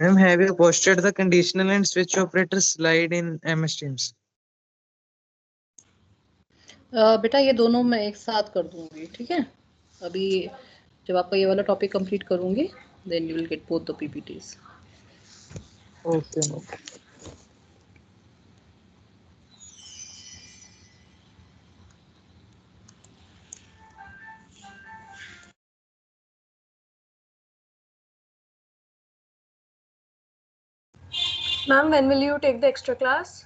Ma'am, have you posted the conditional and switch operator slide in MS Teams? बेटा ये दोनों मैं एक साथ कर दूंगी, ठीक है? अभी जब आपका ये वाला टॉपिक कंप्लीट करूंगी, then you will get both the PPTs. Okay, ma'am. Ma'am, when will you take the extra class?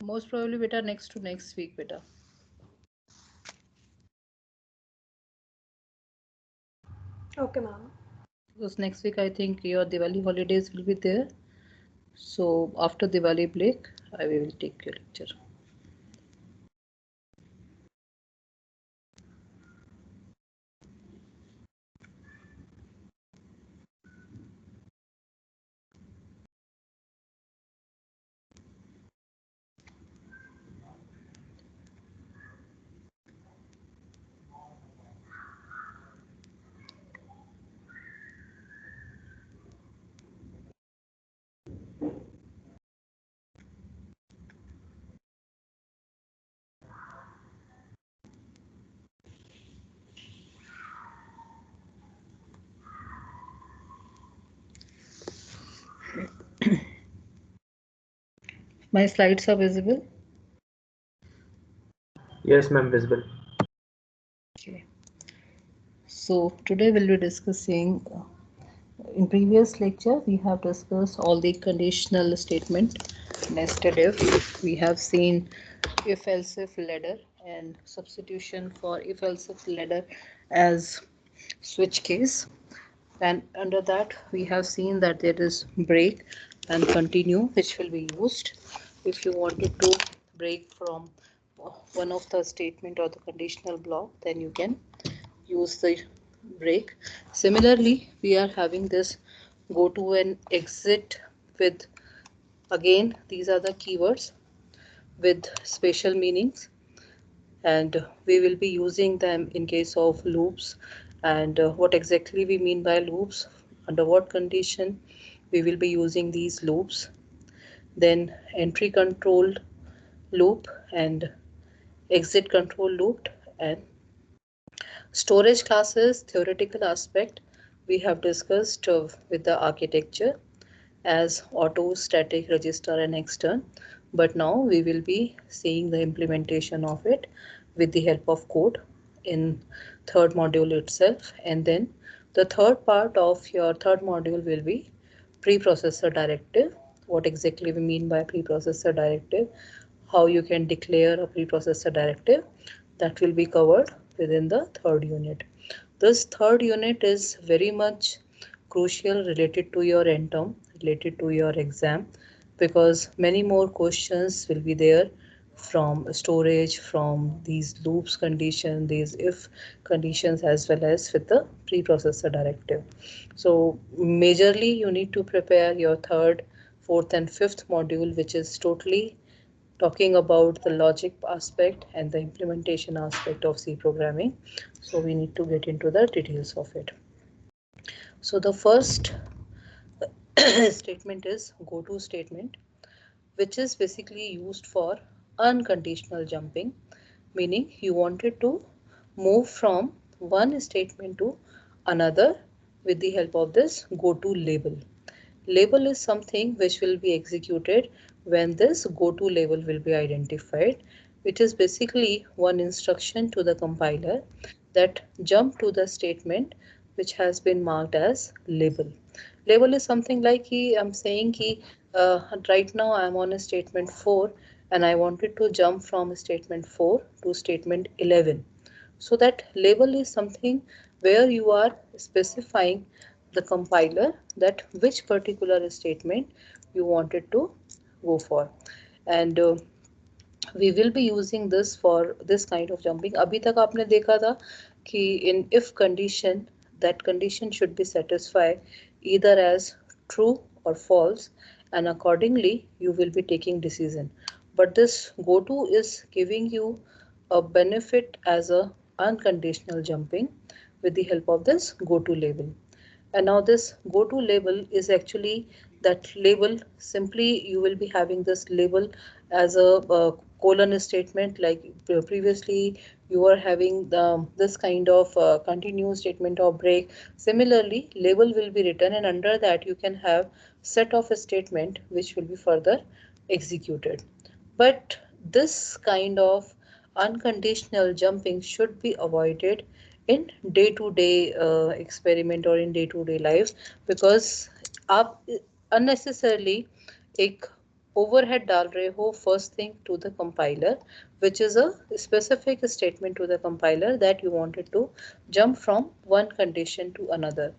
Most probably बेटा next to next week बेटा. Okay, ma'am. Because next week I think your Diwali holidays will be there. So after Diwali break, I will take your lecture. My slides are visible. Yes, ma'am, visible. Okay. So today we'll be discussing. In previous lecture, we have discussed all the conditional statement, nested if. We have seen if else if ladder and substitution for if else if ladder as switch case. And under that, we have seen that there is break and continue, which will be used if you wanted to break from one of the statement or the conditional block, then you can use the break. Similarly, we are having this go to and exit with, again, these are the keywords with special meanings, and we will be using them in case of loops. And what exactly we mean by loops, under what condition we will be using these loops. Then entry controlled loop and exit control loop, and storage classes theoretical aspect we have discussed with the architecture as auto, static, register and extern, but now we will be seeing the implementation of it with the help of code in third module itself. And then the third part of your third module will be preprocessor directive. What exactly we mean by preprocessor directive, how you can declare a preprocessor directive, that will be covered within the third unit. This third unit is very much crucial, related to your end term, related to your exam, because many more questions will be there from storage, from these loops condition, these if conditions, as well as with the preprocessor directive. So majorly you need to prepare your third, fourth and fifth module, which is totally talking about the logic aspect and the implementation aspect of C programming. So we need to get into the details of it. So the first statement is go to statement, which is basically used for unconditional jumping, meaning you wanted to move from one statement to another with the help of this go to label. Label is something which will be executed when this go to label will be identified, which is basically one instruction to the compiler that jump to the statement which has been marked as label. Label is something like I'm saying right now I'm on a statement 4 and I wanted to jump from statement 4 to statement 11. So that label is something where you are specifying the compiler that which particular statement you wanted to go for. And we will be using this for this kind of jumping. अभी तक आपने देखा था कि in if condition, that condition should be satisfied either as true or false, and accordingly you will be taking decision. But this goto is giving you a benefit as a unconditional jumping with the help of this goto label. And now this go to label is actually that label, simply you will be having this label as a colon statement, like previously you were having this kind of continuous statement or break. Similarly, label will be written, and under that you can have set of a statement which will be further executed. But this kind of unconditional jumping should be avoided in day-to-day experiment or in day-to-day life, because आप unnecessarily एक overhead डाल रहे हो first thing to the compiler, which is a specific statement to the compiler that you wanted to jump from one condition to another.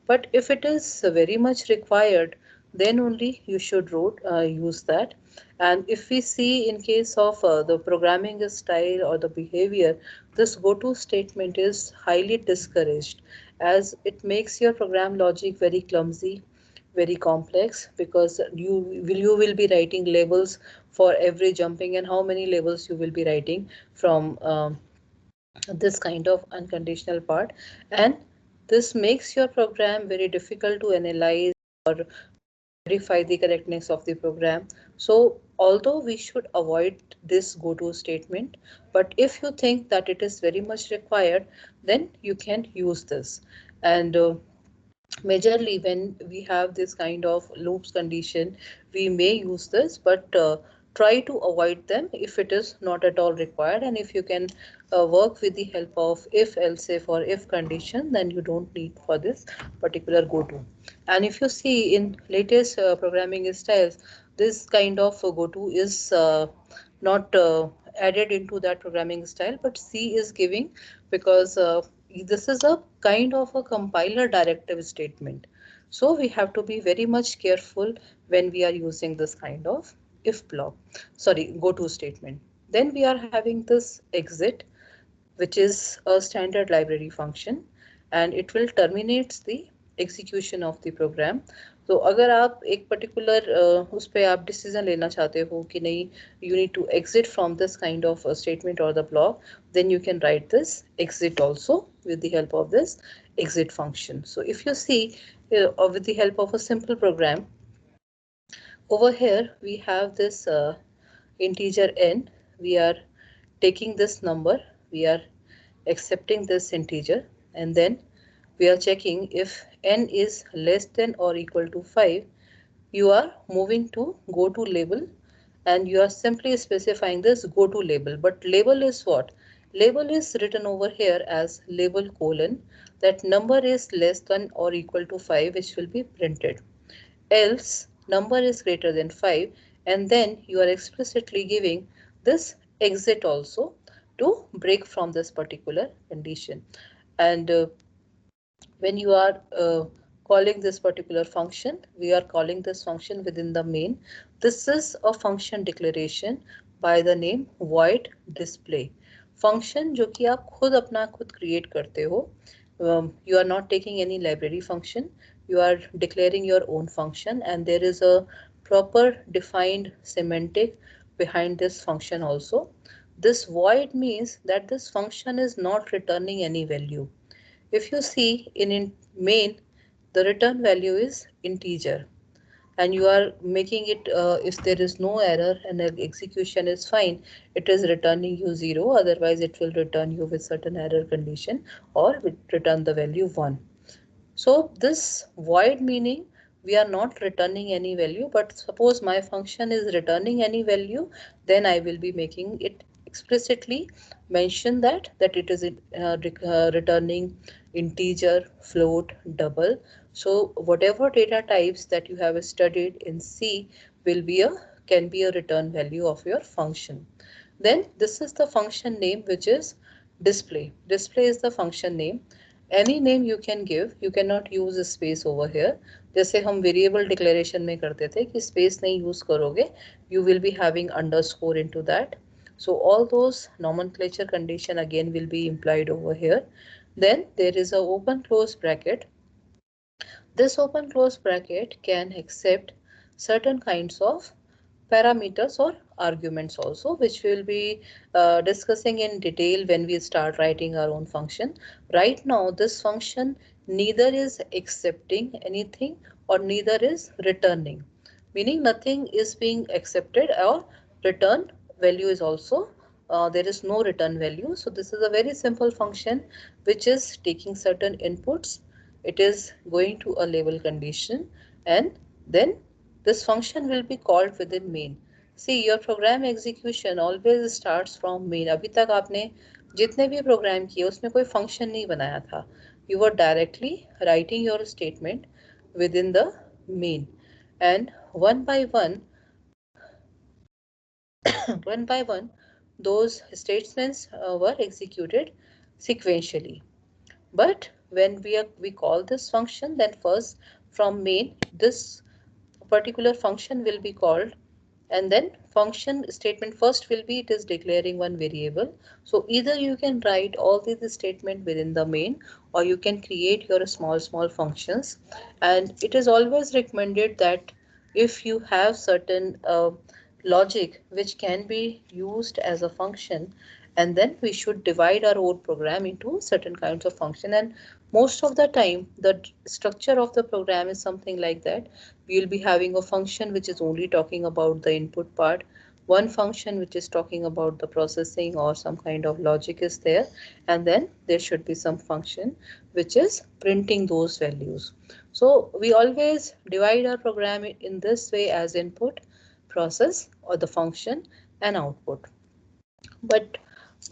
But if it is very much required, then only you should use that. And if we see in case of the programming style or the behavior, this goto statement is highly discouraged, as it makes your program logic very clumsy, very complex, because you will be writing labels for every jumping, and how many labels you will be writing from this kind of unconditional part, and this makes your program very difficult to analyze or verify the correctness of the program. So although we should avoid this go to statement, but if you think that it is very much required, then you can use this. And majorly when we have this kind of loops condition, we may use this, but try to avoid them if it is not at all required. And if you can work with the help of if else if or if condition, then you don't need for this particular go to. And if you see in latest programming styles, this kind of go to is not added into that programming style, but C is giving, because this is a kind of a compiler directive statement. So we have to be very much careful when we are using this kind of if block, sorry, go to statement. Then we are having this exit, which is a standard library function, and it will terminate the execution of the program. तो अगर आप एक particular उस पे आप decision लेना चाहते हो कि नहीं, you need to exit from this kind of a statement or the block, then you can write this exit also with the help of this exit function. So if you see with the help of a simple program, over here we have this integer n. We are taking this number, we are accepting this integer, and then we are checking if n is less than or equal to 5. You are moving to go to label, and you are simply specifying this go to label. But label is what? Label is written over here as label colon, that number is less than or equal to 5, which will be printed. Else number is greater than 5, and then you are explicitly giving this exit also to break from this particular condition. And when you are calling this particular function, we are calling this function within the main. This is a function declaration by the name void display function, जो कि आप खुद अपना खुद create करते हो. You are not taking any library function, you are declaring your own function, and there is a proper defined semantic behind this function also. This void means that this function is not returning any value. If you see in main, the return value is integer, and you are making it if there is no error and the execution is fine, it is returning you 0, otherwise it will return you with certain error condition or return the value 1. So this void meaning we are not returning any value, but suppose my function is returning any value, then I will be making it explicitly mention that it is returning integer, float, double. So whatever data types that you have studied in C will be can be a return value of your function. Then this is the function name, which is display. Display is the function name. Any name you can give, you cannot use a space over here. जैसे हम variable declaration में करते थे कि space नहीं use करोगे, you will be having underscore into that. So all those nomenclature condition again will be implied over here. Then there is a open close bracket. This open close bracket can accept certain kinds of parameters or arguments also, which we will be discussing in detail when we start writing our own function. Right now, this function neither is accepting anything or neither is returning, meaning nothing is being accepted or return value is also there is no return value. So this is a very simple function which is taking certain inputs. It is going to a label condition, and then this function will be called within main. See, your program execution always starts from main. अभी तक आपने जितने भी programme किए उसमें कोई function नहीं बनाया था. You were directly writing your statement within the main, and one by one, those statements were executed sequentially. But when we call this function, then first from main, this particular function will be called, and then function statement first will be it is declaring one variable. So either you can write all these statement within the main, or you can create your small functions. And it is always recommended that if you have certain logic which can be used as a function, and then we should divide our whole program into certain kinds of function. And most of the time the structure of the program is something like that. We will be having a function which is only talking about the input part, one function which is talking about the processing or some kind of logic is there, and then there should be some function which is printing those values. So we always divide our program in this way as input, process, or the function, and output. But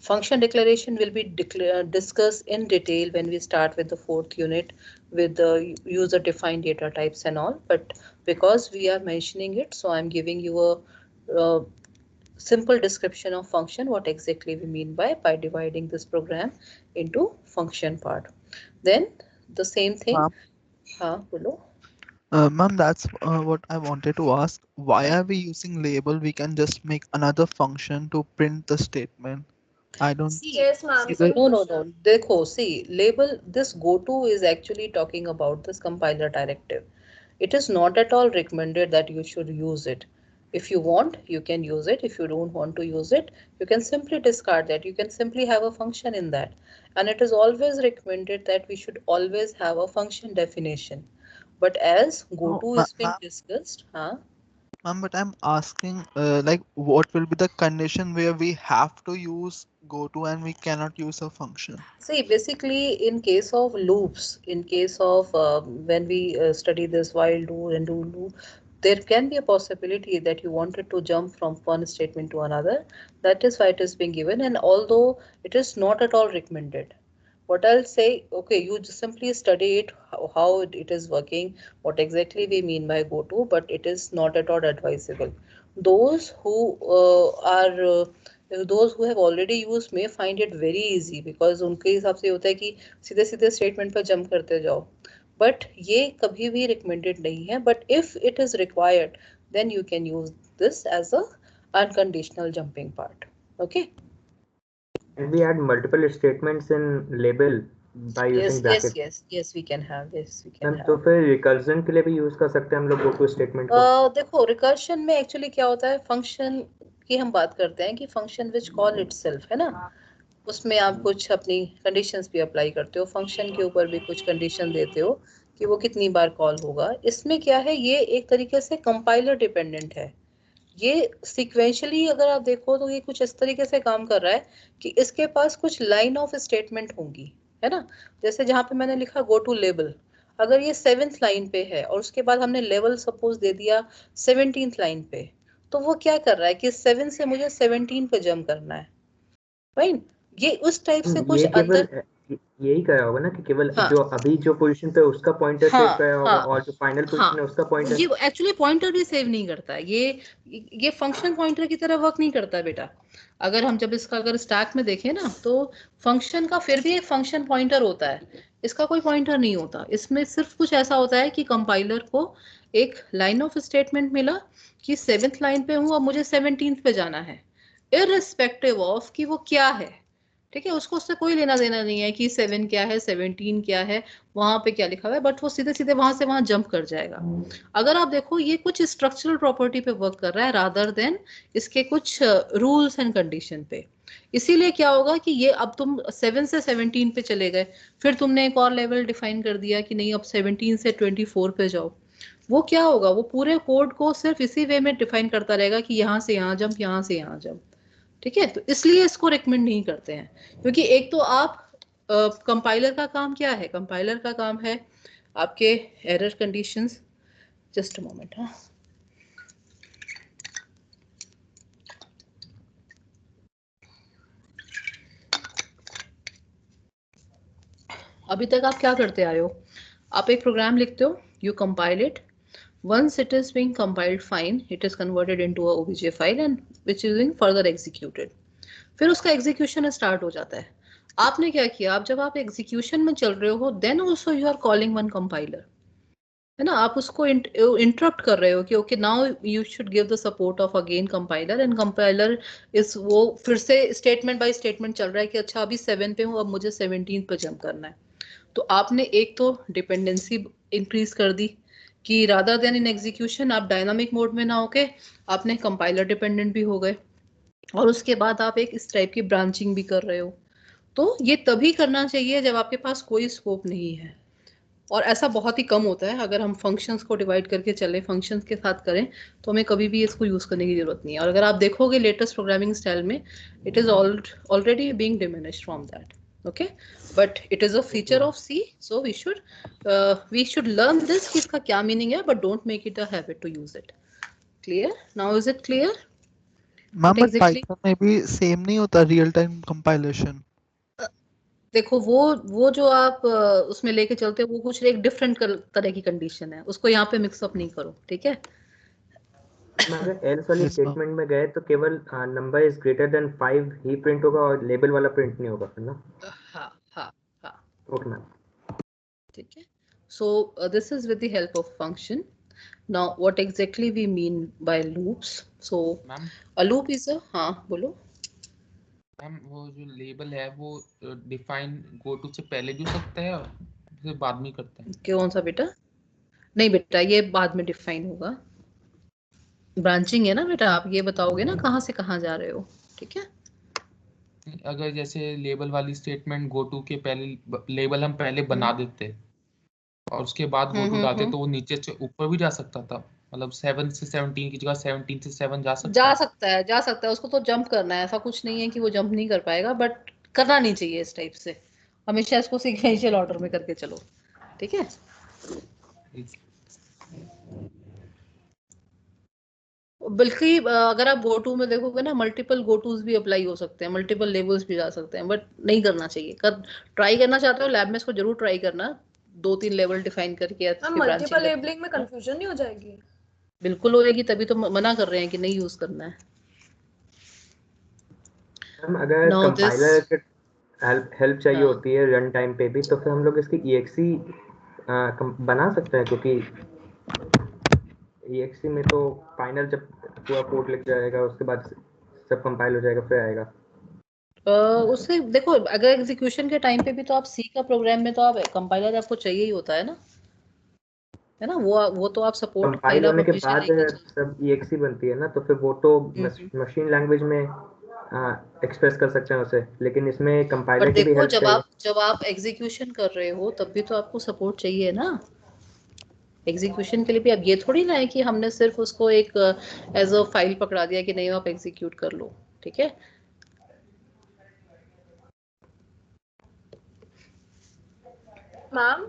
function declaration will be discussed in detail when we start with the 4th unit with the user defined data types and all. But because we are mentioning it, so I'm giving you a simple description of function, what exactly we mean by dividing this program into function part. Then the same thing. Bolo. Ma'am, that's what I wanted to ask. Why are we using label? We can just make another function to print the statement. I don't See, Yes, ma'am. see the. no. Dekho, see, label, this goto is actually talking about this compiler directive. It is not at all recommended that you should use it. If you want, you can use it. If you don't want to use it, you can simply discard that. You can simply have a function in that. And it is always recommended that we should always have a function definition. But as Oh, goto is being discussed, ma'am, but I'm asking, like, what will be the condition where we have to use goto and we cannot use a function? see, basically, in case of loops, in case of when we study this while do and do loop, there can be a possibility that you wanted to jump from one statement to another. That is why it is being given. And although it is not at all recommended, what I'll say, okay, you just simply study it, how it is working, what exactly we mean by go to, but it is not at all advisable. Those who those who have already used may find it very easy, because उनके हिसाब से होता है कि सीधे सीधे statement पर jump करते जाओ. But ये कभी भी recommended नहीं है. But if it is required, then you can use this as a unconditional jumping part. Okay. And we add multiple statements in label by using bracket. Yes, we can have this. We can ma'am have. तो फिर recursion के लिए भी use कर सकते हैं हम लोग गोटो स्टेटमेंट को. देखो, रिकर्शन में एक्चुअली क्या होता है, फंक्शन की हम बात करते हैं कि फंक्शन विच कॉल इटसेल्फ है ना, उसमें आप कुछ अपनी कंडीशंस भी अप्लाई करते हो, फंक्शन के ऊपर भी कुछ कंडीशन देते हो कि वो कितनी बार कॉल होगा. इसमें क्या है, ये एक तरीके से कंपाइलर डिपेंडेंट है. ये सीक्वेंशियली अगर आप देखो तो ये कुछ इस तरीके से काम कर रहा है कि इसके पास कुछ लाइन ऑफ स्टेटमेंट होंगी, है ना. जैसे जहाँ पे मैंने लिखा गो टू लेबल, अगर ये 7th लाइन पे है और उसके बाद हमने लेवल सपोज दे दिया 17th लाइन पे, तो वो क्या कर रहा है कि 7 से मुझे 17 पे जंप करना है, राइट. ये उस टाइप से कुछ अंदर यही करा होगा ना कि केवल जो अभी जो पोजीशन पे उसका पॉइंटर सेव करा होगा और जो फाइनल पोजीशन है उसका पॉइंटर. ये एक्चुअली पॉइंटर भी सेव नहीं करता है. ये फंक्शन पॉइंटर की तरह वर्क नहीं करता बेटा. अगर हम जब इसका अगर स्टैक में देखें ना, तो फंक्शन का फिर भी एक फंक्शन पॉइंटर होता है, इसका कोई पॉइंटर नहीं होता. इसमें सिर्फ कुछ ऐसा होता है कि कंपाइलर को एक लाइन ऑफ स्टेटमेंट मिला कि 7th लाइन पे हूँ और मुझे 17th पे जाना है, इररिस्पेक्टिव ऑफ कि वो क्या है. ठीक है, उसको उससे कोई लेना देना नहीं है कि 7 क्या है 17 क्या है, वहां पे क्या लिखा हुआ है, बट वो सीधे सीधे वहां से वहां जंप कर जाएगा। अगर आप देखो ये कुछ स्ट्रक्चरल प्रॉपर्टी पे वर्क कर रहा है रादर देन इसके कुछ रूल्स एंड कंडीशन पे। इसीलिए क्या होगा कि ये अब तुम 7 से 17 पे चले गए, फिर तुमने एक और लेवल डिफाइन कर दिया कि नहीं अब 17 से 24 पे जाओ, वो क्या होगा, वो पूरे कोड को सिर्फ इसी वे में डिफाइन करता रहेगा कि यहाँ से यहाँ जंप, यहाँ से यहाँ जंप। ठीक है, तो इसलिए इसको रिकमेंड नहीं करते हैं, क्योंकि एक तो आप कंपाइलर का काम क्या है, कंपाइलर का काम है आपके error conditions. Just a moment, हाँ अभी तक आप क्या करते आए हो, आप एक प्रोग्राम लिखते हो, you compile it, once it is being compiled fine, it is converted into a obj file and which is being further executed, फिर उसका एग्जीक्यूशन स्टार्ट हो जाता है। आपने क्या किया, आप जब आप एग्जीक्यूशन में चल रहे हो then also you are calling one compiler, है ना, आप उसको इंटरप्ट कर रहे हो कि okay now you should give the support of again compiler, and compiler is वो फिर से स्टेटमेंट बाय स्टेटमेंट चल रहा है कि अच्छा अभी 7 पे हूँ, अब मुझे 17 पे जंप करना है। तो आपने एक तो डिपेंडेंसी इंक्रीज कर दी कि रादर देन इन एग्जीक्यूशन आप डायनामिक मोड में ना होके आपने कंपाइलर डिपेंडेंट भी हो गए, और उसके बाद आप एक इस टाइप की ब्रांचिंग भी कर रहे हो। तो ये तभी करना चाहिए जब आपके पास कोई स्कोप नहीं है, और ऐसा बहुत ही कम होता है। अगर हम फंक्शंस को डिवाइड करके चले, फंक्शंस के साथ करें, तो हमें कभी भी इसको यूज करने की जरूरत नहीं है। और अगर आप देखोगे लेटेस्ट प्रोग्रामिंग स्टाइल में, it is already being diminished from that, okay, but it is a feature of C, so we should learn this कि इसका क्या meaning है, but don't make it a habit to use it. Clear? Now is it clear? Ma'am What exactly? Python में भी same नहीं होता real time compilation? देखो वो जो आप उसमें लेके चलते हो वो कुछ एक डिफरेंट तरह की कंडीशन है, उसको यहाँ पे मिक्सअप नहीं करो, ठीक है। अगर एल्स वाली Yes, ma'am. स्टेटमेंट में गए तो केवल number is greater than 5 he print होगा और लेबल वाला प्रिंट नहीं होगा फिर ना? हाँ हाँ हाँ, ओके मैम। ठीक है। So this is with the help of function. Now what exactly we mean by loops? So ma'am a loop is a, हाँ बोलो। मैम वो जो लेबल है वो डिफाइन गो टू से पहले भी हो सकता है और फिर बाद में करते हैं? कौन सा बेटा? नहीं बेटा, ये बाद में डिफाइन होगा, ब्रांचिंग है ना बेटा, आप ये बताओगे ना कहाँ से कहाँ जा रहे हो, ठीक है। अगर जैसे लेबल वाली स्टेटमेंट गो टू के पहले लेबल हम पहले बना देते और उसके बाद गो टू डालते तो वो नीचे से ऊपर भी जा सकता था, मतलब 7 से 17 की जगह 17 से 7 जा सकता जा है। सकता है, जा सकता है, उसको तो जंप करना है, ऐसा कुछ नहीं है कि वो जंप नहीं कर पाएगा, बट करना नहीं चाहिए इस टाइप से, हमेशा इसको सीक्वेंशियल ऑर्डर में करके चलो, ठीक है। बल्कि अगर आप गो टू में देखोगे ना, मल्टीपल गो टूज भी अप्लाई हो सकते हैं, मल्टीपल लेबल्स भी जा सकते हैं, बट नहीं करना चाहिए। ट्राई करना चाहते हो लैब में, इसको जरूर ट्राई करना, 2-3 लेवल डिफाइन करके मैम मल्टीपल लेबलिंग में कंफ्यूजन नहीं हो जाएगी? बिल्कुल होएगी, तभी तो मना कर रहे हैं कि नहीं यूज करना है। मैम अगर Now कंपाइलर this, के हेल्प चाहिए हाँ। होती है रन टाइम पे भी, तो फिर हम लोग इसकी EXE बना सकते हैं, क्योंकि EXE में तो फाइनल जब पूरा कोड लिख जाएगा उसके बाद सब कंपाइल हो जाएगा फिर आएगा। उससे देखो, अगर एग्जीक्यूशन के टाइम पे भी तो आप सी का प्रोग्राम में तो आप कंपाइलर आपको चाहिए ही होता है ना, है ना, वो तो आप सपोर्ट कंपाइल होने के बाद सब EXE बनती है ना, तो फिर वो तो मशीन लैंग्वेज में एक्सप्रेस कर सकते हैं उसे, लेकिन इसमें कंपाइलर की भी देखो हेल्प जब आप एग्जीक्यूशन कर रहे हो तब भी तो आपको सपोर्ट चाहिए ना, एग्जीक्यूशन के लिए भी। अब ये थोड़ी ना है कि हमने सिर्फ उसको एक एज अ फाइल पकड़ा दिया कि नहीं आप एग्जीक्यूट कर लो, ठीक है। मैम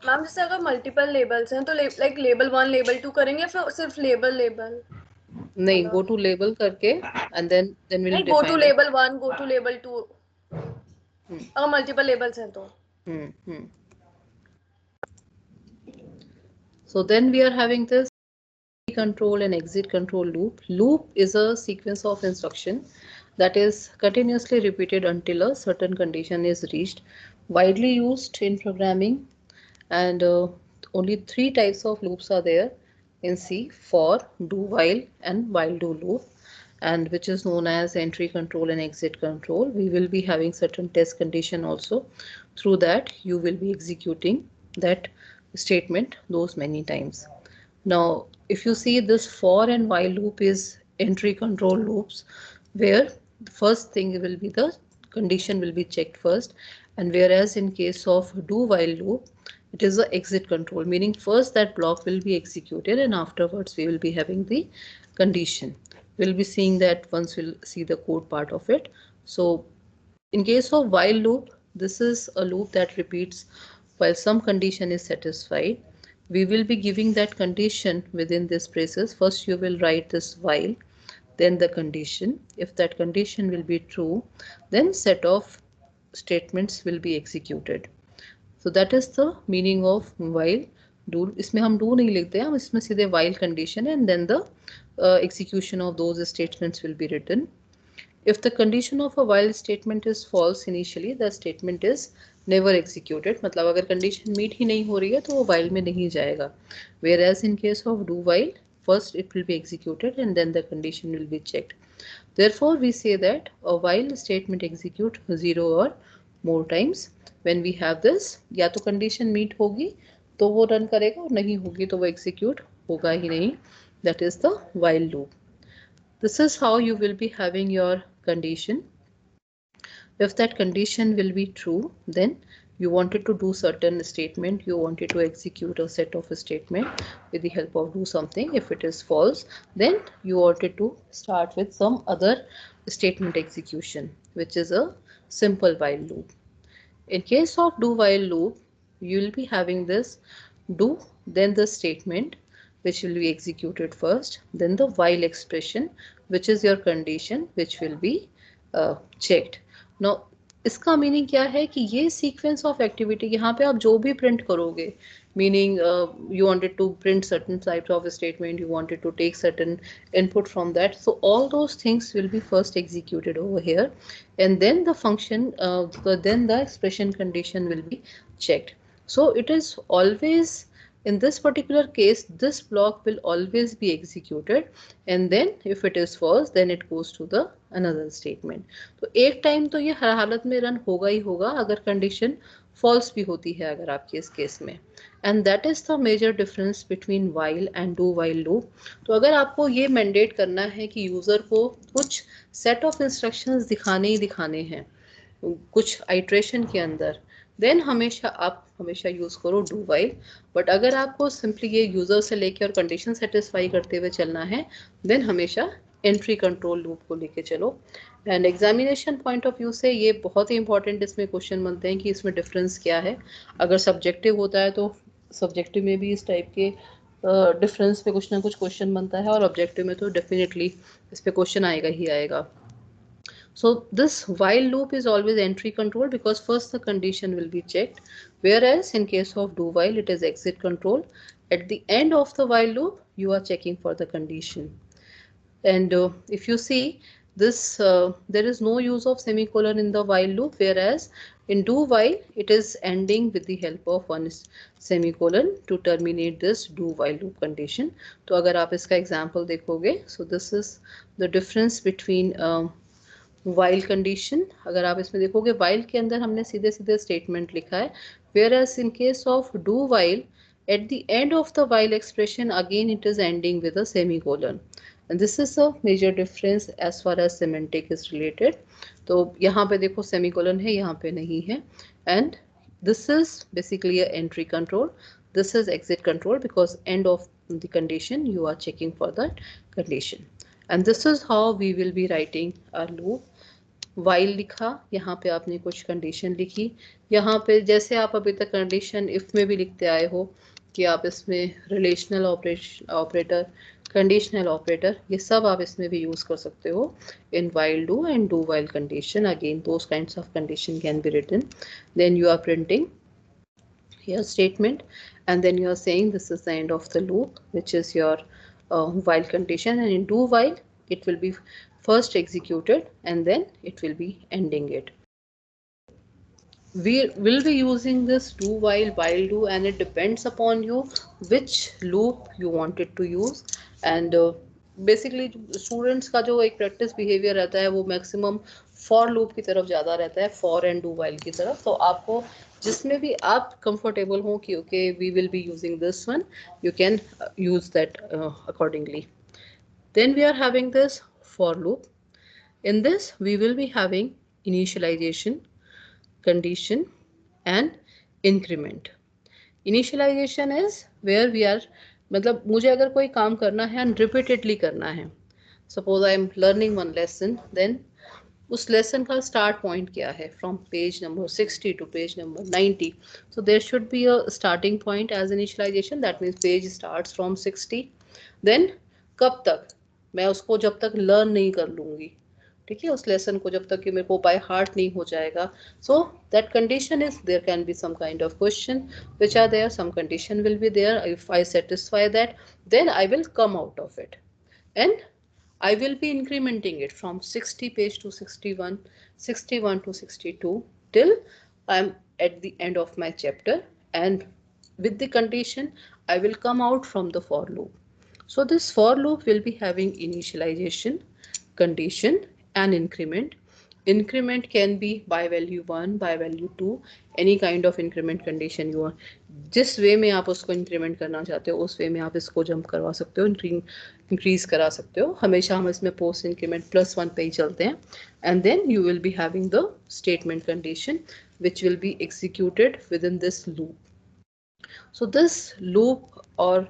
मैम जैसे अगर मल्टीपल लेबल्स हैं तो लाइक लेबल 1 लेबल 2 करेंगे फिर सिर्फ लेबल नहीं, गो टू लेबल करके एंड देन विल नहीं, go to label 1 go to label 2 अगर मल्टीपल लेबल्स हैं तो। So then we are having this control and exit control loop. Loop is a sequence of instruction that is continuously repeated until a certain condition is reached. Widely used in programming, and only 3 types of loops are there in C: for, do while, and while do loop. and which is known as entry control and exit control. We will be having certain test condition also. Through that, you will be executing that statement those many times. Now, if you see this for and while loop is entry control loops, where the first thing will be the condition will be checked first, and whereas in case of do while loop, it is the exit control, meaning first that block will be executed and afterwards we will be having the condition. We'll be seeing that once we'll see the code part of it. So in case of while loop, this is a loop that repeats while some condition is satisfied. We will be giving that condition within this braces. First you will write this while, then the condition. If that condition will be true, then set of statements will be executed. So that is the meaning of while do. इसमें हम do नहीं लिखते हैं, हम इसमें सीधे while condition and then the execution of those statements will be written. If the condition of a while statement is false initially, the statement is never executed. मतलब अगर condition meet ही नहीं हो रही है तो वो while में नहीं जाएगा. Whereas in case of do while, first it will be executed and then the condition will be checked. Therefore, we say that a while statement execute 0 or more times. When we have this, या तो condition meet होगी तो वो run करेगा, और नहीं होगी तो वो execute होगा ही नहीं. That is the while loop. This is how you will be having your condition. If that condition will be true, then you wanted to do certain statement, you wanted to execute a set of a statement with the help of do something. If it is false, then you wanted to start with some other statement execution, which is a simple while loop. In case of do while loop, you will be having this do, then the statement which will be executed first, then the while expression, which is your condition, which will be checked. Now, इसका meaning क्या है कि ये sequence of activity यहाँ पे आप जो भी प्रिंट करोगे, meaning you wanted to print certain types of a statement, you wanted to take certain input from that, so all those things will be first executed over here, and then the function then the expression condition will be checked. So it is always, in this particular case, this block will always be executed, and then if it is false, then it goes to the another statement. तो एक time तो ये हर हालत में run होगा ही होगा अगर condition false भी होती है अगर आपके इस केस में. And that is the major difference between while and do while loop. तो अगर आपको ये मैंडेट करना है कि यूजर को कुछ सेट ऑफ इंस्ट्रक्शंस दिखाने ही दिखाने हैं कुछ आइट्रेशन के अंदर, देन आप हमेशा यूज करो डू वाइल. बट अगर आपको सिंपली ये यूजर से लेके और कंडीशन सेटिस्फाई करते हुए चलना है, देन हमेशा एंट्री कंट्रोल लूप को लेके चलो. And examination point of view से ये बहुत ही इंपॉर्टेंट इसमें क्वेश्चन बनते हैं कि इसमें डिफरेंस क्या है. अगर सब्जेक्टिव होता है तो सब्जेक्टिव में भी इस टाइप के डिफरेंस पे कुछ ना कुछ क्वेश्चन बनता है, और ऑब्जेक्टिव में तो डेफिनेटली इस पे क्वेश्चन आएगा ही आएगा. So this while loop is always entry control because first the condition will be checked, whereas in case of do while it is exit control. At the end of the while loop you are checking for the condition. And if you see this, there is no use of semicolon in the while loop, whereas in do while it is ending with the help of one semicolon to terminate this do while loop condition. तो अगर आप इसका example देखोगे, so this is the difference between while condition. अगर आप इसमें देखोगे while के अंदर हमने सीधे सीधे statement लिखा है, whereas in case of do while at the end of the while expression again it is ending with a semicolon. And this is a major difference as far as semantic is related. तो यहाँ पे देखो semicolon है, यहाँ पे नहीं है. And this is basically a entry control. This is exit control because end of the condition you are checking for that condition. And this is how we will be writing our loop. While लिखा, यहाँ पे आपने कुछ condition लिखी, यहाँ पे जैसे आप अभी तक कंडीशन इफ में भी लिखते आए हो कि आप इसमें रिलेशनल ऑपरेटर, कंडीशनल ऑपरेटर, ये सब आप इसमें भी यूज कर सकते हो in while do and do while condition. Again those kinds of condition can be written. Then you are printing your statement and then you are saying this is the end of the loop, which is your while condition, and in do while it will be first executed and then it will be ending it. We will be using this do while do, and it depends upon you which loop you wanted to use. And basically students का जो एक practice behaviour रहता है वो maximum for loop की तरफ ज़्यादा रहता है, फॉर एंड डू वाइल की तरफ। तो आपको जिसमें भी आप कंफर्टेबल हो कि okay we will be using this one, you can use that accordingly. Then we are having this for loop. In this we will be having initialization, condition and increment. Initialization is where we are, मतलब मुझे अगर कोई काम करना है and repeatedly करना है, suppose I am learning one lesson, then उस लेसन का स्टार्ट पॉइंट क्या है, from page number 60 to page number 90, so there should be a starting point as initialization, that means page starts from 60. then कब तक, मैं उसको जब तक लर्न नहीं कर लूँगी, ठीक है, उस लेसन को जब तक कि मेरे को बाय हार्ट नहीं हो जाएगा. So that condition is, there can be some kind of question which are there, some condition will be there. If I satisfy that, then I will come out of it and I will be incrementing it from 60 page to 61, 61 to 62 till I'm at the end of my chapter, and with the condition I will come out from the for loop. So this for loop will be having initialization, condition and increment. Increment can be by value 1, by value 2, any kind of increment condition you want. जिस वे में आप उसको increment करना चाहते हो उस वे में आप इसको जंप करवा सकते हो, इंक्रीज करा सकते हो. हमेशा हम इसमें पोस्ट इंक्रीमेंट +1 पे ही चलते हैं. And then you will be having the statement condition which will be executed within this loop. So this loop or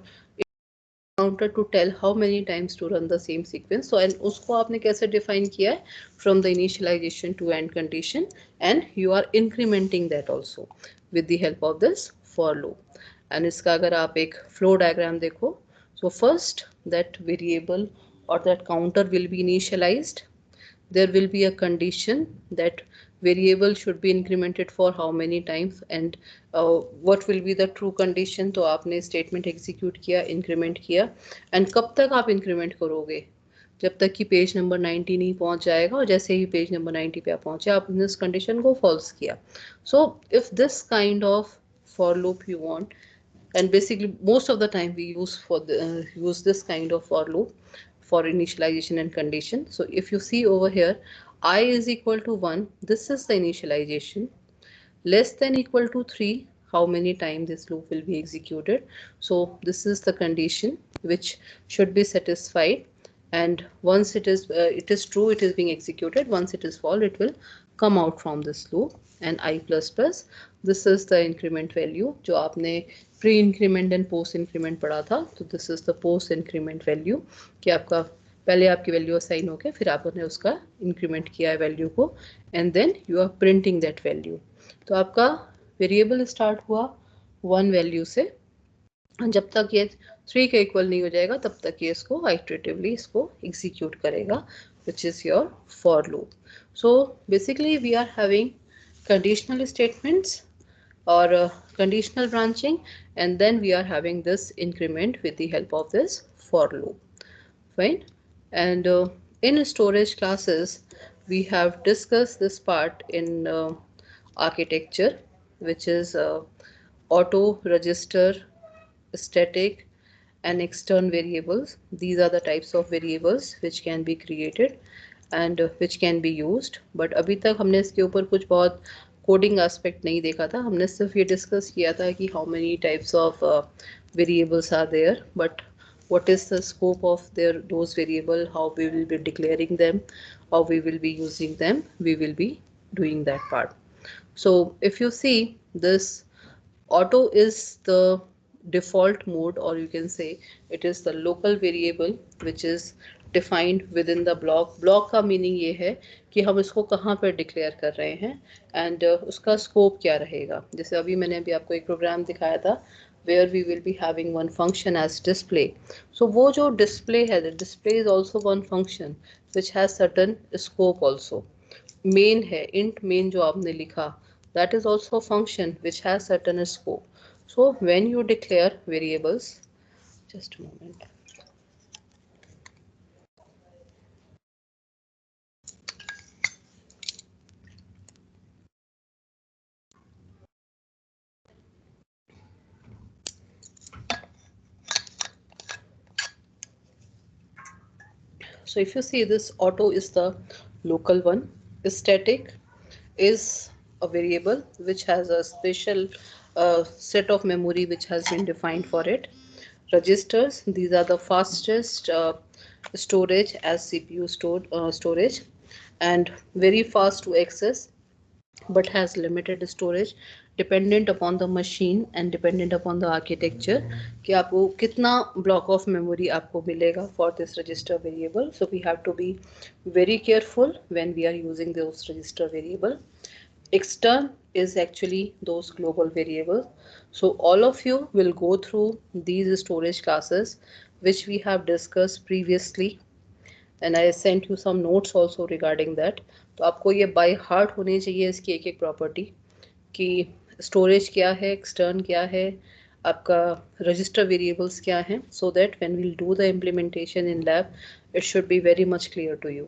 counter to tell how many times to run the same sequence. So and उसको आपने कैसे define किया है, from the initialization to end condition, and you are incrementing that also with the help of this for loop. And इसका अगर आप एक flow diagram देखो, so first that variable or that counter will be initialized. There will be a condition that variable should be incremented for how many times, and what will be the true condition. तो आपने statement execute किया, increment किया, and कब तक आप increment करोगे, जब तक कि पेज नंबर 90 नहीं पहुंच जाएगा, और जैसे ही पेज नंबर 90 पे आप पहुंचे आपने इस कंडीशन को फॉल्स किया. So if this kind of for loop you want, and basically most of the time we use this kind of for loop for initialization and condition. So if you see over here, I is equal to 1, this is the initialization. Less than equal to 3, how many times this loop will be executed. So this is the condition which should be satisfied, and once it is true, it is being executed. Once it is false, it will come out from this loop. And I plus plus, this is the increment value जो आपने pre increment and post increment पढ़ा था. तो this is the post increment value, कि आपका पहले आपकी value assign हो गया, फिर आपने उसका इंक्रीमेंट किया है वैल्यू को, and then you are printing that value. तो आपका वेरिएबल स्टार्ट हुआ 1 वैल्यू से, जब तक ये 3 के इक्वल नहीं हो जाएगा तब तक ये इसको आइटरेटिवली इसको एग्जीक्यूट करेगा, which is your for loop. So basically we are having conditional statements or conditional branching, and then we are having this increment with the help of this for loop. Fine. And in storage classes we have discussed this part in architecture, which is auto, register, static and external variables. These are the types of variables which can be created and which can be used. But अभी तक हमने इसके ऊपर कुछ बहुत coding aspect नहीं देखा था. हमने सिर्फ ये डिस्कस किया था कि how many types of variables are there, but what is the scope of those variable, how we will be declaring them, how we will be using them, we will be doing that part. So if you see, this auto is the default mode, or you can say it is the local variable which is defined within the block. block का meaning ये है कि हम इसको कहाँ पर declare कर रहे हैं, and उसका scope क्या रहेगा. जैसे अभी मैंने अभी आपको एक प्रोग्राम दिखाया था where we will be having one function as display. So वो जो display है, the display is also one function which has certain scope also. main है, int main जो आपने लिखा, that is also a function which has certain scope. So when you declare variables, just a moment. So if you see, this auto is the local one. Static is a variable which has a special set of memory which has been defined for it. Registers, these are the fastest storage as CPU storage, and very fast to access, but has limited storage, dependent upon the machine and dependent upon the architecture कि आपको कितना block of memory आपको मिलेगा for this register variable. So we have to be very careful when we are using those register variable. Extern is actually those global variables. So all of you will go through these storage classes which we have discussed previously, and I sent you some notes also regarding that. तो आपको ये by heart होनी चाहिए इसकी एक एक property कि storage क्या है, एक्सटर्न क्या है, आपका रजिस्टर वेरिएबल्स क्या हैं, so that when we'll do the implementation in lab it should be very much clear to you.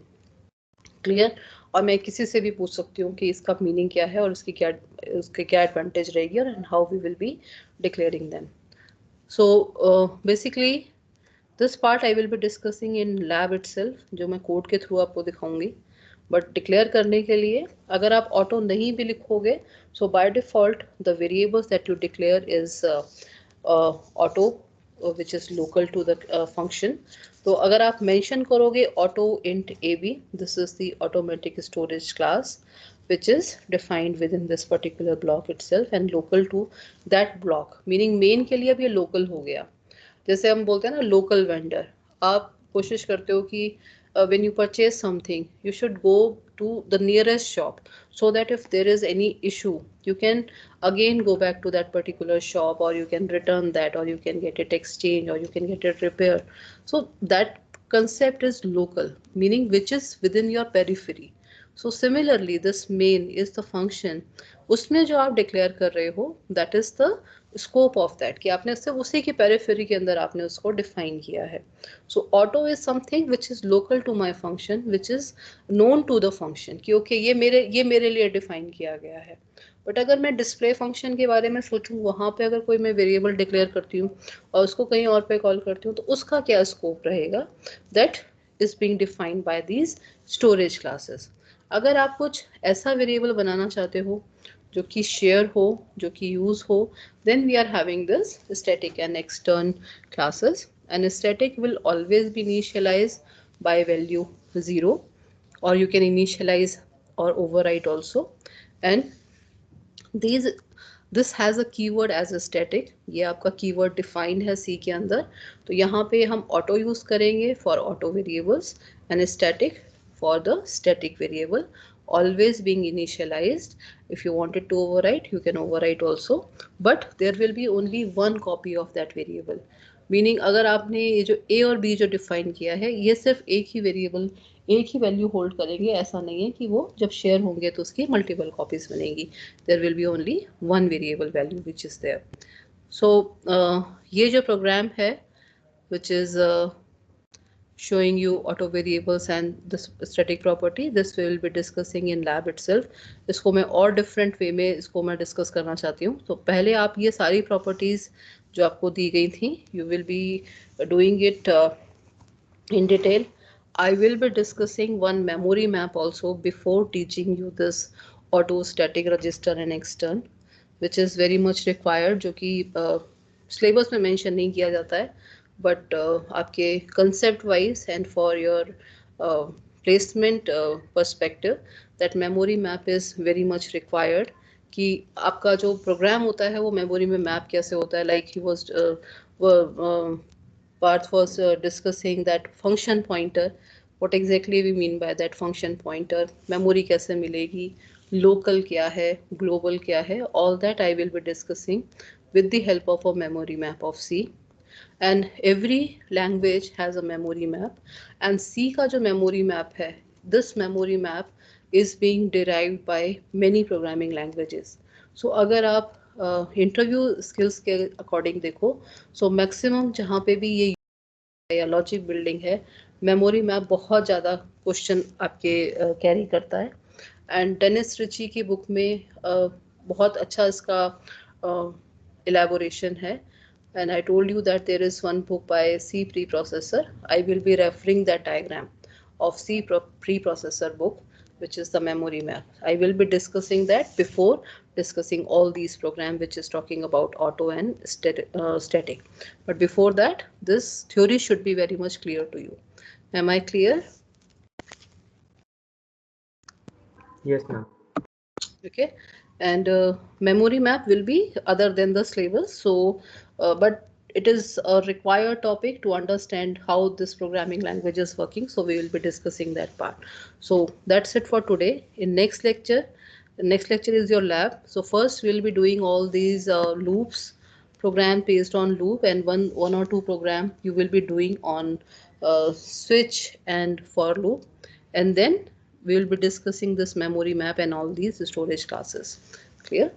Clear? और मैं किसी से भी पूछ सकती हूँ कि इसका मीनिंग क्या है और उसकी क्या एडवांटेज रहेगी और and how we will be declaring them. So basically this part I will be discussing in lab itself, जो मैं कोड के थ्रू आपको दिखाऊंगी. बट डिक्लेयर करने के लिए अगर आप ऑटो नहीं भी लिखोगे, so by default the variables that you declare is auto which is local to the function. तो अगर आप mention करोगे auto int ab, this is the automatic storage class which is defined within this particular block itself and local to that block, meaning main के लिए अब ये local हो गया. जैसे हम बोलते हैं ना local vendor, आप कोशिश करते हो कि when you purchase something you should go to the nearest shop so that if there is any issue you can again go back to that particular shop, or you can return that, or you can get it exchanged, or you can get it repaired. So that concept is local, meaning which is within your periphery. So similarly this main is the function, उसमें जो आप declare कर रहे हो that is the scope of that, कि आपने सिर्फ उसी की पेरिफेरी के अंदर आपने उसको डिफाइन किया है. So auto is something which is local to my function, which is known to the function कि okay ये मेरे लिए डिफाइन किया गया है. बट अगर मैं डिस्प्ले फंक्शन के बारे में सोचूं, वहाँ पे अगर कोई मैं वेरिएबल डिक्लेयर करती हूँ और उसको कहीं और पे कॉल करती हूँ, तो उसका क्या स्कोप रहेगा, that is being defined by these storage classes. अगर आप कुछ ऐसा वेरिएबल बनाना चाहते हो जो कि शेयर हो, जो कि यूज हो, then we are having this static and extern classes, and static will always be initialized by value 0, or you can initialize or overwrite also. And this has a keyword as a static, ये आपका keyword defined है C के अंदर. तो यहाँ पे हम auto use करेंगे for auto variables and static for the static variable, always being initialized. If you wanted to overwrite, you can overwrite also, but there will be only one copy of that variable. Meaning अगर आपने ये जो a और b जो define किया है, ये सिर्फ एक ही वेरिएबल एक ही वैल्यू होल्ड करेंगे. ऐसा नहीं है कि वो जब शेयर होंगे तो उसकी मल्टीपल कॉपीज बनेगी. There will be only one variable value which is there. So ये जो प्रोग्राम है which is showing you auto variables and this static property, this we will be discussing in lab itself. इसको मैं और different way में इसको मैं discuss करना चाहती हूँ. तो पहले आप ये सारी properties जो आपको दी गई थी, you will be doing it in detail. I will be discussing one memory map also before teaching you this auto static register and extern, which is very much required, जो कि syllabus में mention नहीं किया जाता है, but आपके concept wise and for your placement perspective, that memory map is very much required. कि आपका जो प्रोग्राम होता है वो मेमोरी में मैप कैसे होता है. Like he was Parth was discussing that function pointer, what exactly we mean by that function pointer, memory कैसे मिलेगी, local क्या है, global क्या है, all that I will be discussing with the help of a memory map of C. And every language has a memory map, and C का जो memory map है, this memory map is being derived by many programming languages. So अगर आप interview skills के according देखो, so maximum जहाँ पे भी ये या लॉजिक बिल्डिंग है, मेमोरी मैप बहुत ज़्यादा क्वेश्चन आपके कैरी करता है. एंड डेनिस रिची की बुक में बहुत अच्छा इसका elaboration है. And I told you that there is one book by C preprocessor. I will be referring that diagram. of C preprocessor book, which is the memory map. I will be discussing that before discussing all these programs, which is talking about auto and static. But before that, this theory should be very much clear to you. Am I clear? Yes, ma'am. Okay, and memory map will be other than the syllabus. So, but it is a required topic to understand how this programming language is working. So we will be discussing that part. So that's it for today. In next lecture, the next lecture is your lab. So first we'll be doing all these loops, program based on loop, and one or two program you will be doing on switch and for loop, and then we will be discussing this memory map and all these storage classes. Clear?